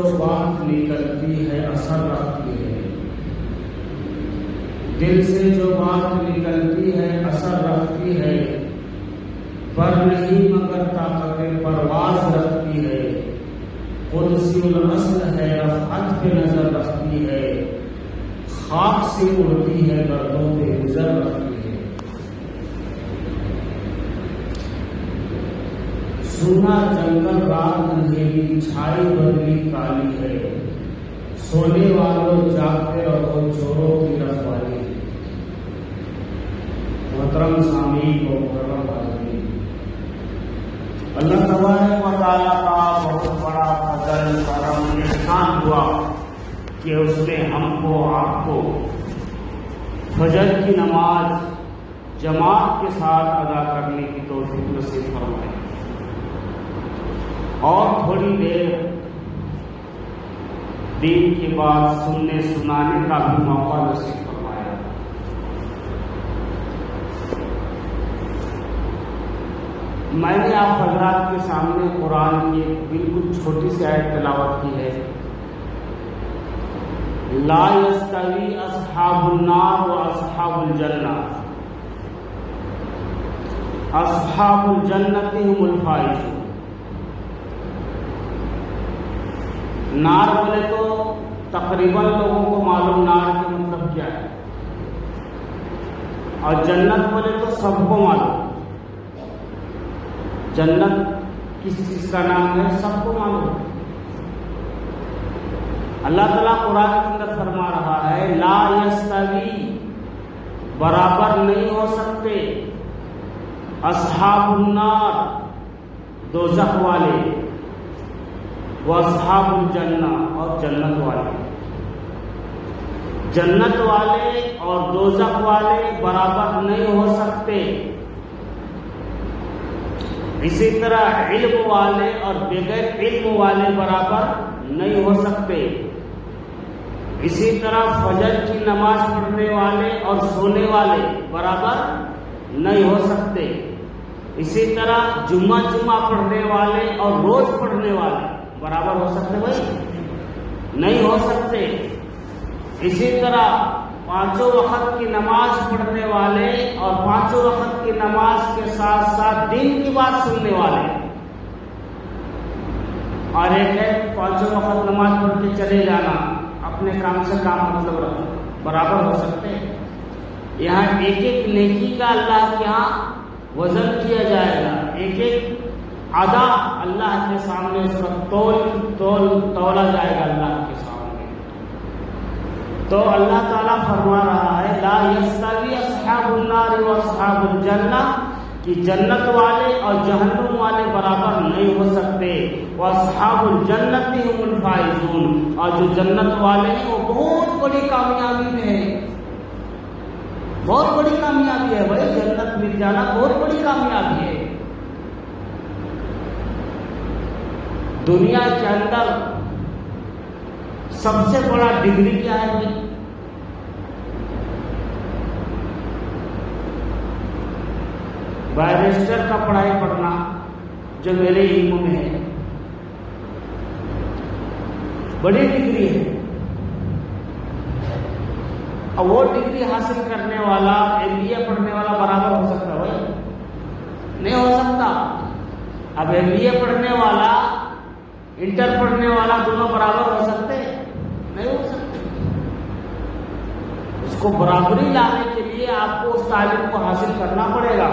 جو بات نکلتی ہے اثر رکھتی ہے، دل سے جو بات نکلتی ہے اثر رکھتی ہے، پر نہیں مگر طاقت پرواز رکھتی ہے، قدسی الاصل ہے رفعت پہ نظر رکھتی ہے، خاک سے اڑتی ہے گردوں پہ گزر رکھتی ہے۔ سونا جنگل رات اندھیری چھائی بدلی کالی ہے، سونے والوں جاگتے رہو چوروں کی رکھوالی ہے۔ محترم سامعین و محترم حاضرین، اللہ تبارک و تعالیٰ کا بہت بڑا فضل کرم احسان ہوا کہ اس نے ہم کو آپ کو فجر کی نماز جماعت کے ساتھ ادا کرنے کی توفیق نصیب فرمائی اور تھوڑی دیر دین کی بات سننے سنانے کا بھی موقع نصیب فرمایا۔ میں نے آپ حضرات کے سامنے قرآن کی ایک بالکل چھوٹی سی آیت تلاوت کی ہے، لا یستوی اصحاب النار و اصحاب الجنہ، اصحاب الجنۃ هم الفائزون۔ نار بولے تو تقریباً لوگوں کو معلوم نار کے مطلب کیا ہے، اور جنت بولے تو سب کو معلوم، جنت کس چیز کا نام ہے سب کو معلوم ہے۔ اللہ تعالیٰ قرآن کے اندر فرما رہا ہے لا یستوی، برابر نہیں ہو سکتے، اصحاب النار، دوزخ والے، وہ اصحاب الجنہ، اور جنت والے، جنت والے اور دوزخ والے برابر نہیں ہو سکتے۔ اسی طرح علم والے اور بغیر علم والے برابر نہیں ہو سکتے۔ اسی طرح فجر کی نماز پڑھنے والے اور سونے والے برابر نہیں ہو سکتے۔ اسی طرح جمعہ پڑھنے والے اور روز پڑھنے والے برابر ہو سکتے بھائی؟ نہیں ہو سکتے۔ اسی طرح پانچوں وقت کی نماز پڑھنے والے اور پانچوں وقت کی نماز کے ساتھ ساتھ دین کی بات سننے والے، اور ایک ہے پانچوں وقت نماز پڑھ کے چلے جانا، اپنے کام سے کام مطلب رکھنا، برابر ہو سکتے ہیں؟ یہاں ایک ایک نیکی کا اللہ کے یہاں وزن کیا جائے گا، ایک ایک ادا اللہ کے سامنے اس کا تولا جائے گا اللہ کے سامنے۔ تو اللہ تعالیٰ فرما رہا ہے لا یستوی اصحاب النار و اصحاب الجنہ، کہ جنت والے اور جہنم والے برابر نہیں ہو سکتے، واصحاب الجنۃ هم الفائزون، اور جو جنت والے ہیں وہ بہت بڑی کامیابی میں ہیں، بہت بڑی کامیابی ہے بھائی، جنت مل جانا بہت بڑی کامیابی ہے۔ دنیا کے اندر سب سے بڑا ڈگری کیا ہے بھائی؟ بیرسٹر کا پڑھائی پڑھنا، جو میرے علم میں ہے، بڑی ڈگری ہے۔ اور وہ ڈگری حاصل کرنے والا MBA پڑھنے والا برابر ہو سکتا ہے بھائی؟ نہیں ہو سکتا۔ اب MBA پڑھنے والا انٹر پڑھنے والا دونوں برابر ہو سکتے؟ نہیں ہو سکتے۔ اس کو برابری لانے کے لیے آپ کو اس تعلیم کو حاصل کرنا پڑے گا۔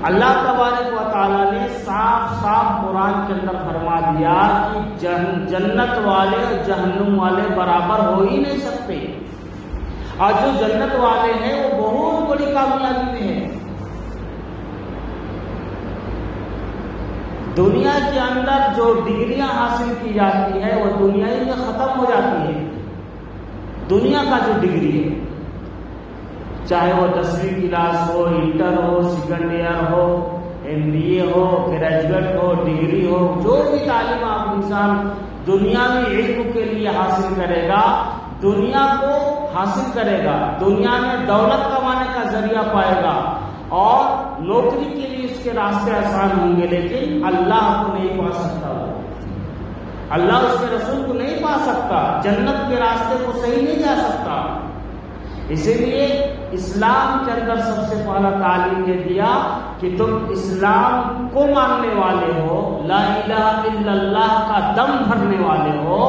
اللہ تبارک و تعالیٰ نے صاف صاف قرآن کے اندر فرما دیا کہ جنت والے اور جہنم والے برابر ہو ہی نہیں سکتے، اور جو جنت والے ہیں وہ بہت بڑی کامیابی میں ہیں۔ دنیا کے اندر جو ڈگریاں حاصل کی جاتی ہے وہ دنیا ہی میں ختم ہو جاتی ہے۔ دنیا کا جو ڈگری ہے، چاہے وہ 10ویں کلاس ہو، انٹر ہو، سیکنڈ ایئر ہو، MBA ہو، گریجویٹ ہو، ڈگری ہو، جو بھی تعلیم آپ انسان دنیاوی علم کے لیے حاصل کرے گا، دنیا کو حاصل کرے گا، دنیا میں دولت کمانے کا ذریعہ پائے گا، اور نوکری کے لیے اس کے راستے آسان ہوں گے، لیکن اللہ کو نہیں پا سکتا وہ۔ اللہ اس کے رسول کو نہیں پا سکتا، جنت کے راستے کو صحیح نہیں جا سکتا۔ اسی لیے اسلام کے اندر سب سے پہلا تعلیم یہ دیا کہ تم اسلام کو ماننے والے ہو، لا الہ الا اللہ کا دم بھرنے والے ہو،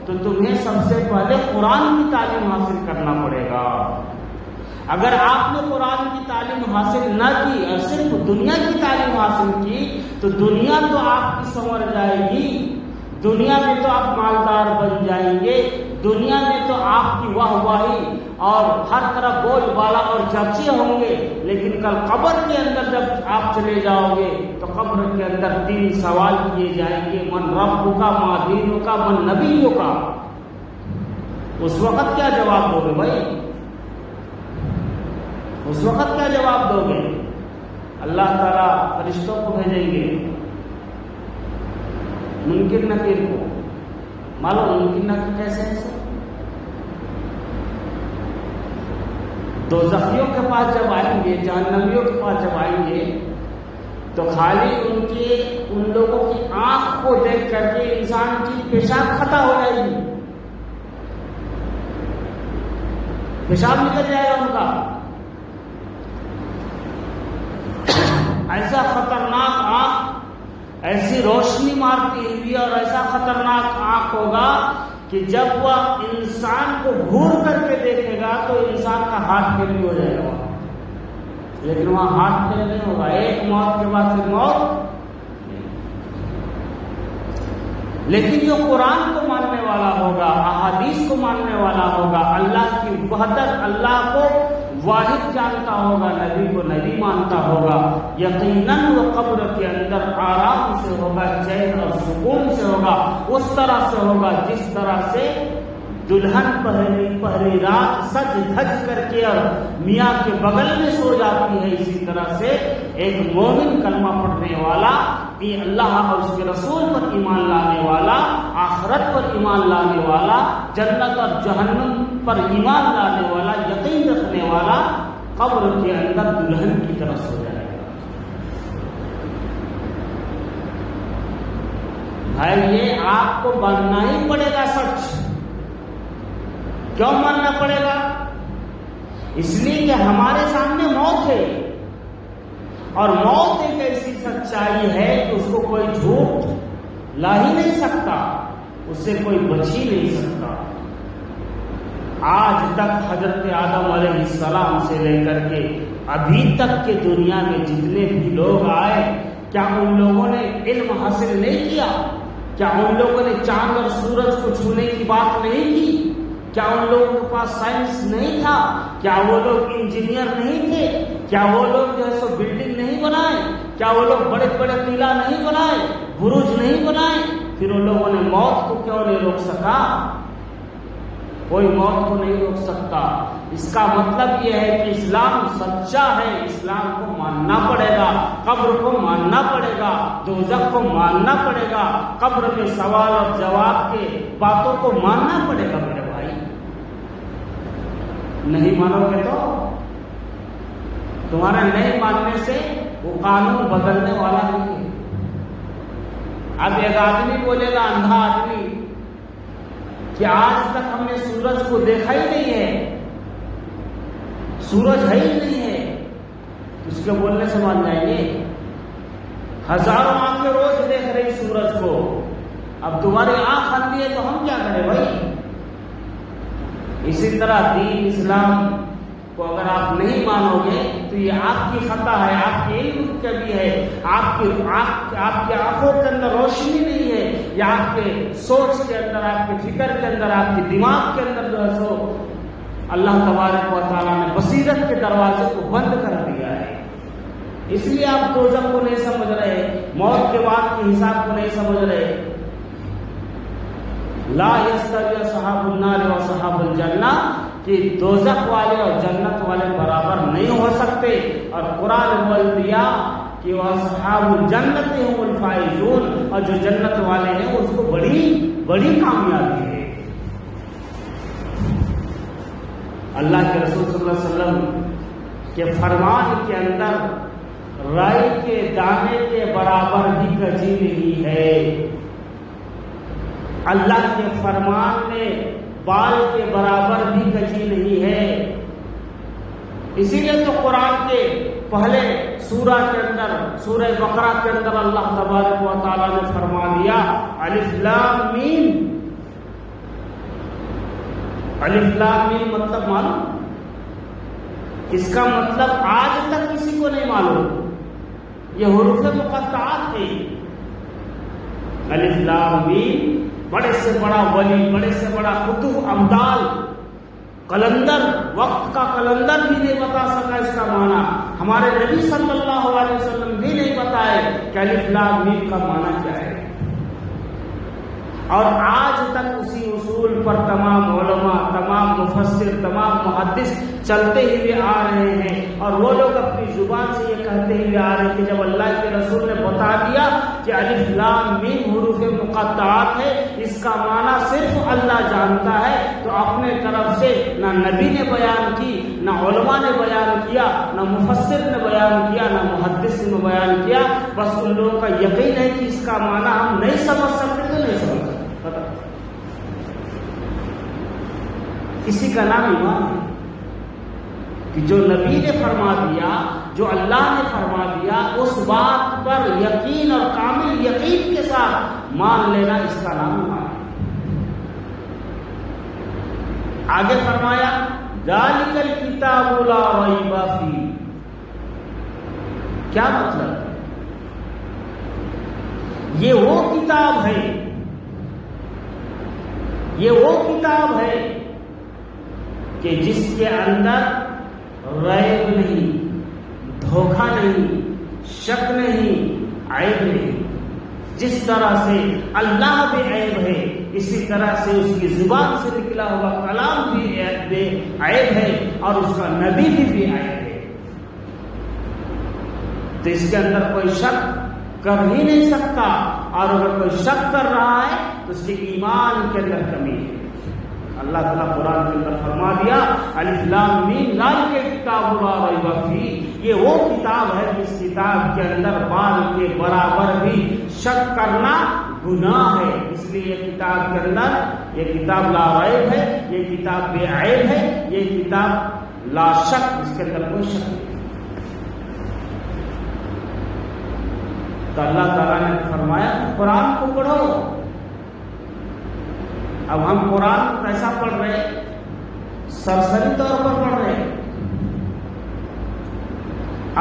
تو تمہیں سب سے پہلے قرآن کی تعلیم حاصل کرنا پڑے گا۔ اگر آپ نے قرآن کی تعلیم حاصل نہ کی اور صرف دنیا کی تعلیم حاصل کی تو دنیا تو آپ کی سنور جائے گی، دنیا میں تو آپ مالدار بن جائیں گے، دنیا میں تو آپ کی واہ واہی اور ہر طرح بول بالا اور چرچے ہوں گے، لیکن کل قبر کے اندر جب آپ چلے جاؤ گے تو قبر کے اندر 3 سوال کیے جائیں گے، من ربک کا، ما دینک کا، من نبیک کا۔ اس وقت کیا جواب دو گے بھائی؟ اس وقت کیا جواب دو گے؟ اللہ تعالیٰ فرشتوں کو بھیجیں گے، منکر نکیر کو۔ معلوم منکر نکیر کیسے ہے سر؟ دوزخیوں کے پاس جب آئیں گے، جہنمیوں کے پاس جب آئیں گے تو خالی ان لوگوں کی آنکھ کو دیکھ کر کے انسان کی پیشاب خطا ہو جائے گی، پیشاب نکل جائے گا ان کا۔ ایسا خطرناک آنکھ، ایسی روشنی مارتی ہوئی اور ایسا خطرناک آنکھ ہوگا کہ جب وہ انسان کو گھور کر کے دیکھے گا تو انسان کا ہارٹ فیل بھی ہو جائے گا، لیکن وہاں ہارٹ فیل نہیں ہوگا، ایک موت کے بعد پھر موت۔ لیکن جو قرآن کو ماننے والا ہوگا، احادیث کو ماننے والا ہوگا، اللہ کی وحدت، اللہ کو واحد جانتا ہوگا، نبی کو نبی مانتا ہوگا، یقیناً وہ قبر کے اندر آرام سے ہوگا، چین اور سکون سے ہوگا، اس طرح سے ہوگا جس طرح سے دلہن پہلی رات سج دھج کر کے اور میاں کے بغل میں سو جاتی ہے، اسی طرح سے ایک مومن کلمہ پڑھنے والا، یہ اللہ اور اس کے رسول پر ایمان لانے والا، آخرت پر ایمان لانے والا، جنت اور جہنم پر ایمان لانے والا، یقین رکھنے والا قبر کے اندر دلہن کی طرح سو جائے گا۔ بھائی یہ آپ کو ماننا ہی پڑے گا سچ۔ کیوں ماننا پڑے گا؟ اس لیے کہ ہمارے سامنے موت ہے، اور موت ایک ایسی سچائی ہے کہ اس کو کوئی جھوٹ لا ہی نہیں سکتا، اس سے کوئی بچ ہی نہیں سکتا۔ آج تک حضرت آدم علیہ السلام سے لے کر کے ابھی تک کے دنیا میں جتنے بھی لوگ آئے، کیا ان لوگوں نے علم حاصل نہیں کیا؟ کیا ان لوگوں نے چاند اور سورج کو چھونے کی بات نہیں کی؟ کیا ان لوگوں کے پاس سائنس نہیں تھا؟ کیا وہ لوگ انجینئر نہیں تھے؟ کیا وہ لوگ جو ہے سو بلڈنگ نہیں بنائے؟ کیا وہ لوگ بڑے بڑے قلعہ نہیں بنائے، برج نہیں بنائے؟ پھر ان لوگوں نے موت کو کیوں نہیں روک سکا؟ کوئی موت کو نہیں روک سکتا۔ اس کا مطلب یہ ہے کہ اسلام سچا ہے، اسلام کو ماننا پڑے گا، قبر کو ماننا پڑے گا، دوزخ کو ماننا پڑے گا، قبر میں سوال اور جواب کے باتوں کو ماننا پڑے گا۔ میرے بھائی نہیں مانو گے تو تمہارا نہیں ماننے سے وہ قانون بدلنے والا نہیں ہے۔ اب ایک آدمی بولے گا، اندھا آدمی، کہ آج تک ہم نے سورج کو دیکھا ہی نہیں ہے، سورج ہے ہی نہیں ہے، اس کے بولنے سے مان جائیں گے؟ ہزاروں آنکھیں روز دیکھ رہی سورج کو، اب تمہاری آنکھ اندھی ہے تو ہم کیا کریں بھائی؟ اسی طرح دین اسلام کو اگر آپ نہیں مانو گے تو یہ آپ کی خطا ہے، آپ کی علم کا بھی ہے، آپ کی آنکھوں کے اندر روشنی نہیں ہے، یا آپ کے سوچ کے اندر، آپ کے فکر کے اندر، آپ کے دماغ کے اندر جو ہے سو اللہ تبارک و تعالیٰ نے بصیرت کے دروازے کو بند کر دیا ہے۔ اس لیے آپ دوزخ کو نہیں سمجھ رہے، موت کے بعد کے حساب کو نہیں سمجھ رہے۔ لا یستوی اصحاب النار و اصحاب الجنہ، کہ دوزخ والے اور جنت والے برابر نہیں ہو سکتے، اور قرآن بول دیا کہ وہ اصحاب الجنت هم الفائزون، اور جو جنت والے ہیں اس کو بڑی بڑی کامیابی ہے۔ اللہ کے رسول صلی اللہ علیہ وسلم کے فرمان کے اندر رائی کے دانے کے برابر بھی کجی نہیں ہے۔ اللہ کے فرمان میں بال کے برابر بھی کجی نہیں ہے. اسی لیے تو قرآن کے پہلے سورہ کے اندر، سورہ بقرہ کے اندر اللہ تبارک و تعالیٰ نے فرما دیا الف لام میم. الف لام میم مطلب معلوم؟ اس کا مطلب آج تک کسی کو نہیں معلوم. یہ حروف مقطعات ہیں. الف لام میم، بڑے سے بڑا ولی، بڑے سے بڑا قطب ابدال، کلندر، وقت کا کلندر بھی نہیں بتا سکا اس کا معنی. ہمارے نبی صلی اللہ علیہ وسلم بھی نہیں بتائے کہ الف لام میم کا معنی کیا ہے. اور آج تک اسی اصول پر تمام علماء، تمام مفسر، تمام محدث چلتے ہوئے آ رہے ہیں. اور وہ لوگ اپنی زبان سے یہ کہتے ہوئے آ رہے ہیں کہ جب اللہ کے رسول نے بتا دیا کہ الف لام میم حروف مقطعات ہے، اس کا معنی صرف اللہ جانتا ہے، تو اپنے طرف سے نہ نبی نے بیان کی، نہ علماء نے بیان کیا، نہ مفسر نے بیان کیا، نہ محدث نے بیان کیا. بس ان لوگوں کا یقین ہے کہ اس کا معنی ہم نہیں سمجھ سکتے تو نہیں سمجھ سکتے. اسی کا نام ایمان ہے کہ جو نبی نے فرما دیا، جو اللہ نے فرما دیا، اس بات پر یقین اور کامل یقین کے ساتھ مان لینا، اس کا نام ایمان ہے. آگے فرمایا ذالک الکتاب لا ریب فیہ. کیا مطلب؟ یہ وہ کتاب ہے، یہ وہ کتاب ہے کہ جس کے اندر ریب نہیں، دھوکہ نہیں، شک نہیں، عیب نہیں. جس طرح سے اللہ بھی عیب ہے، اسی طرح سے اس کی زبان سے نکلا ہوا کلام بھی عیب ہے، اور اس کا نبی بھی عیب ہے. تو اس کے اندر کوئی شک کر ہی نہیں سکتا، اور اگر کوئی شک کر رہا ہے تو اس کے ایمان کے اندر کمی ہے. اللہ تعالیٰ قرآن کے اندر فرما دیا الف لام میم ذالک الکتاب لا ریب فیہ. یہ وہ کتاب ہے جس کتاب کے اندر بال کے برابر بھی شک کرنا گناہ ہے. اس لیے یہ کتاب کے اندر، یہ کتاب لا ریب ہے، یہ کتاب بے عیب ہے، یہ کتاب لا شک، اس کے اندر کوئی شک نہیں. تو اللہ تعالیٰ نے فرمایا قرآن کو پڑھو. اب ہم قرآن کیسا پڑھ رہے؟ سرسری طور پر پڑھ رہے.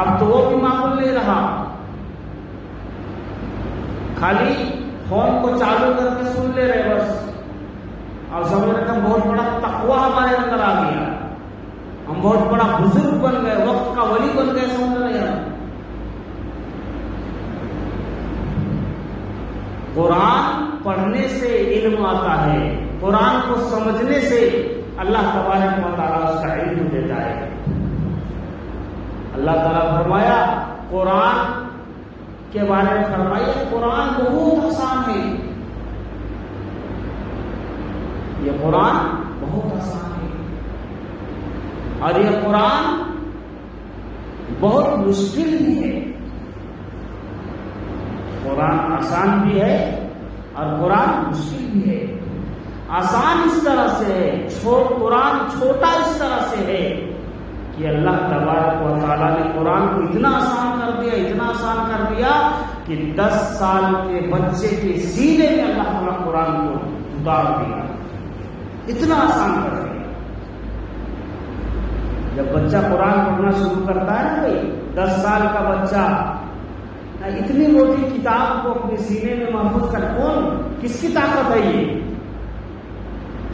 اب تو وہ بھی معمول نہیں رہا. خالی فون کو چالو کر کے سن لے رہے بس، اور سمجھ رہے ہم بہت بڑا تقویٰ ہمارے اندر آ گیا، ہم بہت بڑا بزرگ بن گئے، وقت کا ولی بن گئے، سمجھ رہے ہیں. قرآن پڑھنے سے علم آتا ہے، قرآن کو سمجھنے سے اللہ تبارک و تعالیٰ اس کا علم دیتا ہے. اللہ تعالیٰ فرمایا قرآن کے بارے میں فرمائیے قرآن بہت آسان ہے. یہ قرآن بہت آسان ہے، اور یہ قرآن بہت مشکل بھی ہے. قرآن آسان بھی ہے اور قرآن مشکل بھی ہے. آسان اس طرح سے ہے، قرآن چھوٹا اس طرح سے ہے کہ اللہ تبارک و تعالیٰ نے قرآن کو اتنا آسان کر دیا، اتنا آسان کر دیا کہ 10 سال کے بچے کے سینے میں اللہ تعالیٰ قرآن کو اتار دیا. اتنا آسان کر دیا. جب بچہ قرآن پڑھنا شروع کرتا ہے نا، بھائی 10 سال کا بچہ اتنی موٹی کتاب کو اپنے سینے میں محفوظ کر، کس کی طاقت ہے یہ؟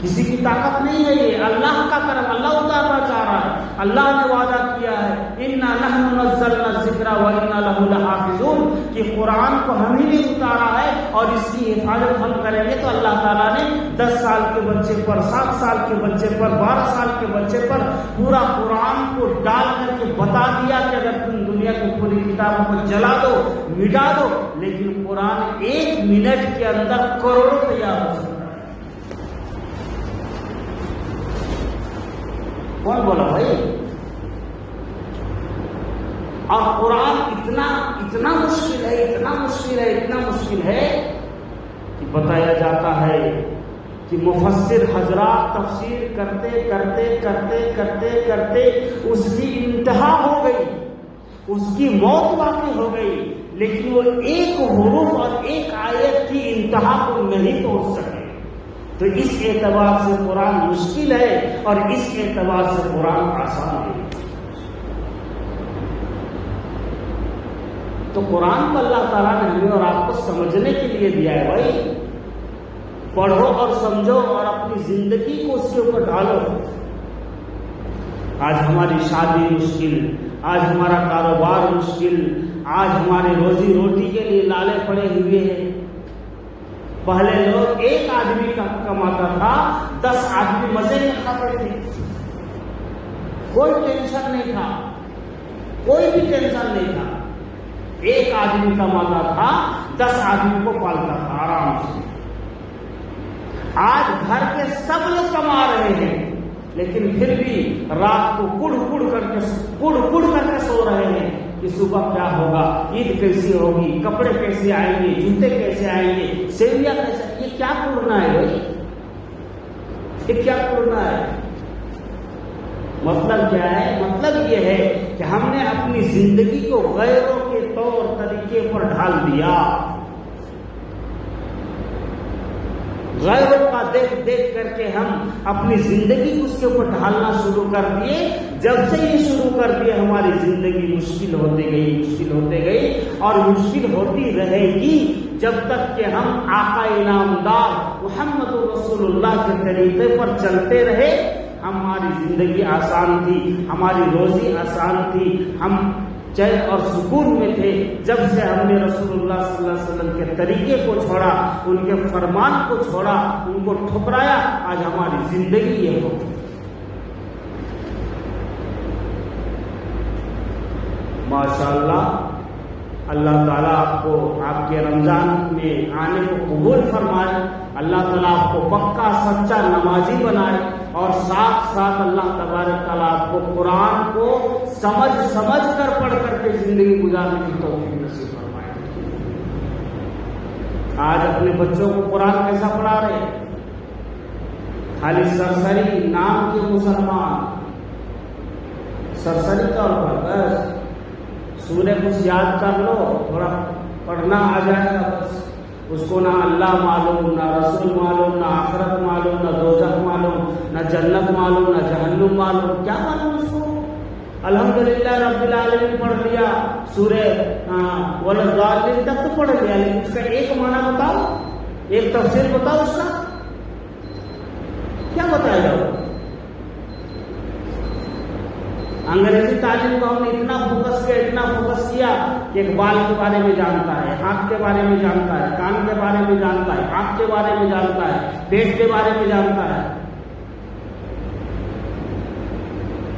کسی کی طاقت نہیں ہے، یہ اللہ کا کرم. اللہ اتارنا چاہ رہا ہے. اللہ نے وعدہ کیا ہے انا نحن نزلنا الذکر وانا له لحافظون، کہ قرآن کو ہم ہی نے اتارا ہے اور اس کی حفاظت ہم کریں گے. تو اللہ تعالیٰ نے 10 سال کے بچے پر، 7 سال کے بچے پر، 12 سال کے بچے پر پورا قرآن کو ڈال کر کے بتا دیا کہ اگر تم دنیا کی پوری کتابوں کو جلا دو، مٹا دو، لیکن قرآن 1 منٹ کے اندر کروڑوں تیار ہو سکتا ہے. کون بولا بھائی؟ اور قرآن اتنا مشکل ہے، اتنا مشکل ہے، اتنا مشکل ہے کہ بتایا جاتا جاتا ہے کہ مفسر حضرات تفسیر کرتے کرتے کرتے کرتے کرتے اس کی انتہا ہو گئی، اس کی موت واقع ہو گئی، لیکن وہ ایک حروف اور ایک آیت کی انتہا کو نہیں پہنچ سکے۔ تو اس اعتبار سے قرآن مشکل ہے اور اس اعتبار سے قرآن آسان ہے۔ تو قرآن کو اللہ تعالیٰ نے ہمیں اور آپ کو سمجھنے کے لیے دیا ہے بھائی، پڑھو اور سمجھو اور اپنی زندگی کو اس کے اوپر ڈالو۔ آج ہماری شادی مشکل، آج ہمارا کاروبار مشکل، آج ہمارے روزی روٹی کے لیے لالے پڑے ہوئے ہیں۔ پہلے لوگ ایک آدمی کا کماتا تھا، 10 آدمی مزے میں کھاتے تھے، کوئی ٹینشن نہیں تھا، کوئی بھی ٹینشن نہیں تھا۔ ایک آدمی کماتا تھا، 10 آدمی کو پالتا تھا آرام سے۔ آج گھر کے سب لوگ کما رہے ہیں، لیکن پھر بھی رات کو کڑ کڑ کر کے سو رہے ہیں کہ صبح کیا ہوگا، عید کیسی ہوگی، کپڑے کیسے آئیں گے، جوتے کیسے آئیں گے، سیویاں کیسے۔ یہ کیا کرنا ہے بھائی، یہ کیا کرنا ہے؟ مطلب کیا ہے؟ مطلب یہ ہے کہ ہم نے اپنی زندگی کو غیروں کے طور طریقے پر ڈھال دیا، غیروں کا دیکھ دیکھ کر کے ہم اپنی زندگی کو اس کے اوپر ڈھالنا شروع کر دیے۔ جب سے یہ شروع کر دیے ہماری زندگی مشکل ہوتی گئی اور مشکل ہوتی رہے گی جب تک کہ ہم آقا انعامدار محمد رسول اللہ کے طریقے پر چلتے رہے۔ ہماری زندگی آسان تھی، ہماری روزی آسان تھی، ہم چین اور سکون میں تھے۔ جب سے ہم نے رسول اللہ صلی اللہ علیہ وسلم کے طریقے کو چھوڑا، ان کے فرمان کو چھوڑا، ان کو ٹھکرایا، آج ہماری زندگی یہ ہو گئی۔ ماشاءاللہ، اللہ تعالیٰ آپ کو آپ کے رمضان میں آنے کو قبول فرمائے، اللہ تعالیٰ آپ کو پکا سچا نمازی بنائے، اور ساتھ ساتھ اللہ تبارک تعالیٰ آپ کو قرآن کو سمجھ کر پڑھ کر کے زندگی گزارنے کی توفیق نصیب فرمائے۔ آج اپنے بچوں کو قرآن کیسا پڑھا رہے ہیں؟ خالی سرسری نام کے مسلمان، سرسری طور پر بس سورہ کچھ یاد کر لو، تھوڑا پڑھنا آ جائے گا، بس اس کو نہ اللہ معلوم، نہ رسول معلوم، نہ آخرت معلوم، نہ دوزخ معلوم، نہ جنت معلوم، نہ جہنم معلوم، کیا معلوم اس کو؟ الحمدللہ رب العالمین پڑھ لیا، سورہ والضالین تک تو پڑھ لیا، لیکن اس کا ایک معنی بتاؤ، ایک تفسیر بتاؤ، اس کا کیا بتایا جاؤ؟ انگریزی تعلیم کو ہم نے اتنا فوکس کیا کہ ایک بال کے بارے میں جانتا ہے، ہاتھ کے بارے میں جانتا ہے، کان کے بارے میں جانتا ہے، آنکھ کے بارے میں جانتا ہے، پیٹ کے بارے میں جانتا ہے،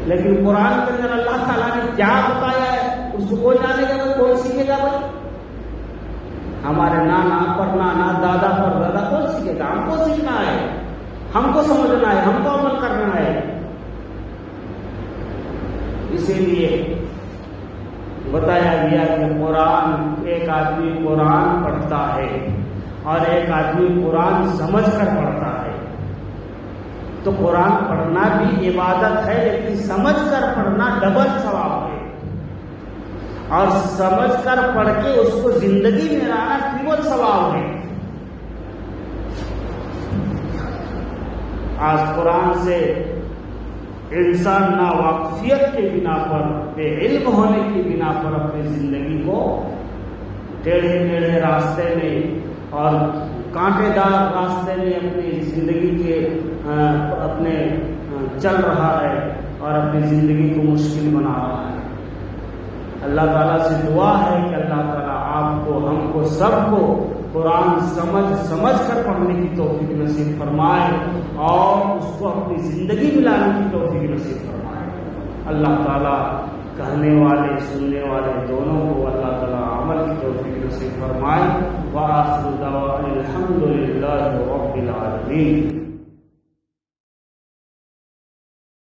لیکن قرآن کے اندر اللہ تعالیٰ نے کیا بتایا ہے اس کو کوئی جانے گا، کوئی سیکھے گا بھائی؟ ہمارے نانا پڑنانا دادا پر دادا کون سیکھے گا؟ ہم کو سیکھنا ہے، ہم کو سمجھنا ہے، ہم کو عمل کرنا ہے۔ اسی لیے بتایا گیا کہ قرآن، ایک آدمی قرآن پڑھتا ہے اور ایک آدمی قرآن سمجھ کر پڑھتا ہے۔ تو قرآن پڑھنا بھی عبادت ہے، لیکن سمجھ کر پڑھنا ڈبل ثواب ہے، اور سمجھ کر پڑھ کے اس کو زندگی میں لانا ٹرپل ثواب ہے۔ آج قرآن سے انسان ناواقفیت کے بنا پر، بے علم ہونے کی بنا پر اپنی زندگی کو ٹیڑھے راستے میں اور کانٹے دار راستے میں اپنی زندگی کے اپنے چل رہا ہے اور اپنی زندگی کو مشکل بنا رہا ہے۔ اللہ تعالیٰ سے دعا ہے کہ اللہ تعالیٰ آپ کو، ہم کو، سب کو قرآن سمجھ کر پڑھنے کی توفیق نصیب فرمائے اور اس کو اپنی زندگی میں لانے کی توفیق نصیب فرمائے۔ اللہ تعالیٰ کہنے والے سننے والے دونوں کو اللہ تعالیٰ عمل کی توفیق نصیب فرمائے۔ وآخر دعوانا الحمد للہ رب العالمین۔